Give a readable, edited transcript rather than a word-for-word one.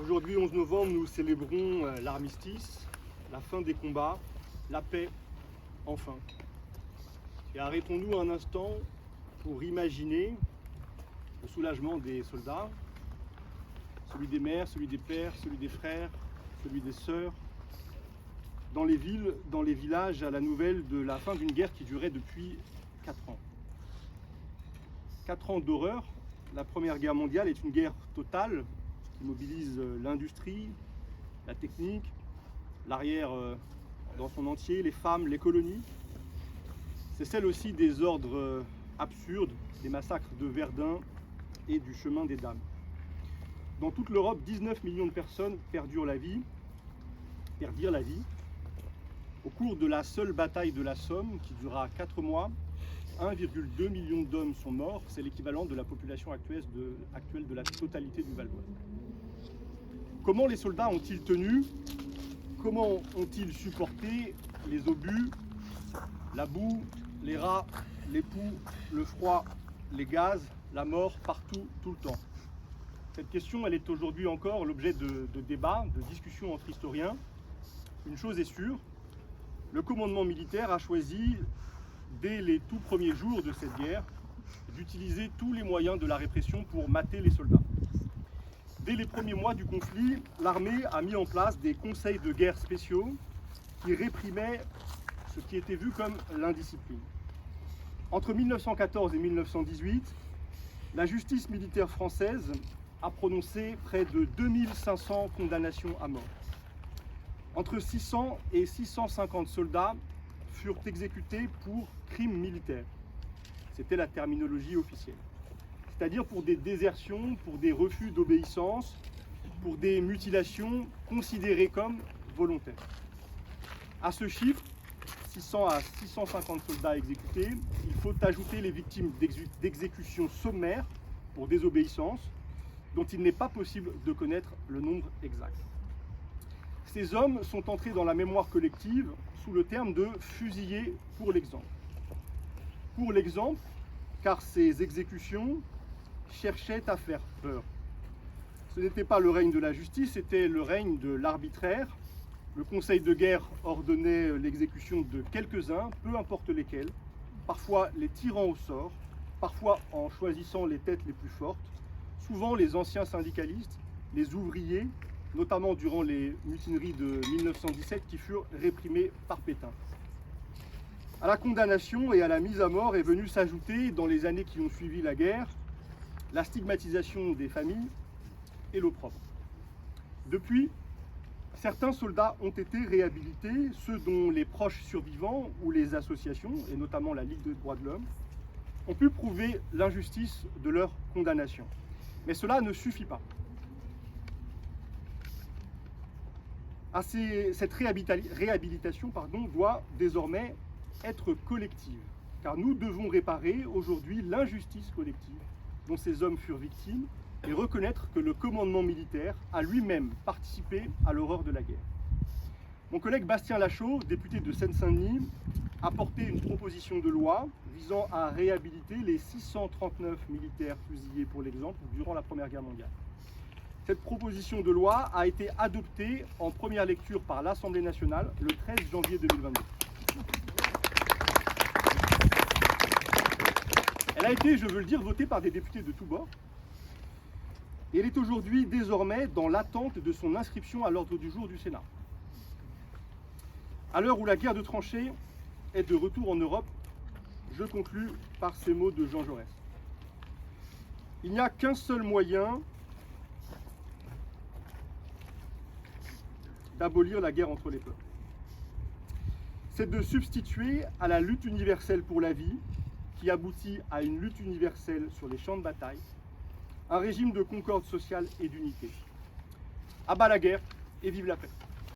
Aujourd'hui, 11 novembre, nous célébrons l'armistice, la fin des combats, la paix, enfin. Et arrêtons-nous un instant pour imaginer le soulagement des soldats, celui des mères, celui des pères, celui des frères, celui des sœurs, dans les villes, dans les villages, à la nouvelle de la fin d'une guerre qui durait depuis 4 ans. 4 ans d'horreur. La Première Guerre mondiale est une guerre totale qui mobilise l'industrie, la technique, l'arrière dans son entier, les femmes, les colonies. C'est celle aussi des ordres absurdes, des massacres de Verdun et du chemin des Dames. Dans toute l'Europe, 19 millions de personnes perdirent la vie au cours de la seule bataille de la Somme qui dura 4 mois. 1,2 million d'hommes sont morts, c'est l'équivalent de la population actuelle de la totalité du Val d'Oise. Comment les soldats ont-ils tenu? Comment ont-ils supporté les obus, la boue, les rats, les poux, le froid, les gaz, la mort, partout, tout le temps? Cette question, elle est aujourd'hui encore l'objet de débats, de discussions entre historiens. Une chose est sûre, le commandement militaire a choisi, dès les tout premiers jours de cette guerre, d'utiliser tous les moyens de la répression pour mater les soldats. Dès les premiers mois du conflit, l'armée a mis en place des conseils de guerre spéciaux qui réprimaient ce qui était vu comme l'indiscipline. Entre 1914 et 1918, la justice militaire française a prononcé près de 2500 condamnations à mort. Entre 600 et 650 soldats furent exécutés pour crimes militaires. C'était la terminologie officielle. C'est-à-dire pour des désertions, pour des refus d'obéissance, pour des mutilations considérées comme volontaires. À ce chiffre, 600 à 650 soldats exécutés, il faut ajouter les victimes d'exécutions sommaires pour désobéissance, dont il n'est pas possible de connaître le nombre exact. Ces hommes sont entrés dans la mémoire collective sous le terme de fusillés pour l'exemple. Pour l'exemple, car ces exécutions cherchaient à faire peur. Ce n'était pas le règne de la justice, c'était le règne de l'arbitraire. Le conseil de guerre ordonnait l'exécution de quelques-uns, peu importe lesquels, parfois les tirant au sort, parfois en choisissant les têtes les plus fortes, souvent les anciens syndicalistes, les ouvriers, notamment durant les mutineries de 1917 qui furent réprimées par Pétain. À la condamnation et à la mise à mort est venue s'ajouter, dans les années qui ont suivi la guerre, la stigmatisation des familles et l'opprobre. Depuis, certains soldats ont été réhabilités, ceux dont les proches survivants ou les associations, et notamment la Ligue des droits de l'homme, ont pu prouver l'injustice de leur condamnation. Mais cela ne suffit pas. Cette réhabilitation doit désormais être collective, car nous devons réparer aujourd'hui l'injustice collective dont ces hommes furent victimes et reconnaître que le commandement militaire a lui-même participé à l'horreur de la guerre. Mon collègue Bastien Lachaud, député de Seine-Saint-Denis, a porté une proposition de loi visant à réhabiliter les 639 militaires fusillés pour l'exemple durant la Première Guerre mondiale. Cette proposition de loi a été adoptée en première lecture par l'Assemblée nationale le 13 janvier 2022. Elle a été, je veux le dire, votée par des députés de tous bords. Et elle est aujourd'hui désormais dans l'attente de son inscription à l'ordre du jour du Sénat. À l'heure où la guerre de tranchées est de retour en Europe, je conclus par ces mots de Jean Jaurès. Il n'y a qu'un seul moyen d'abolir la guerre entre les peuples. C'est de substituer à la lutte universelle pour la vie, qui aboutit à une lutte universelle sur les champs de bataille, un régime de concorde sociale et d'unité. À bas la guerre et vive la paix.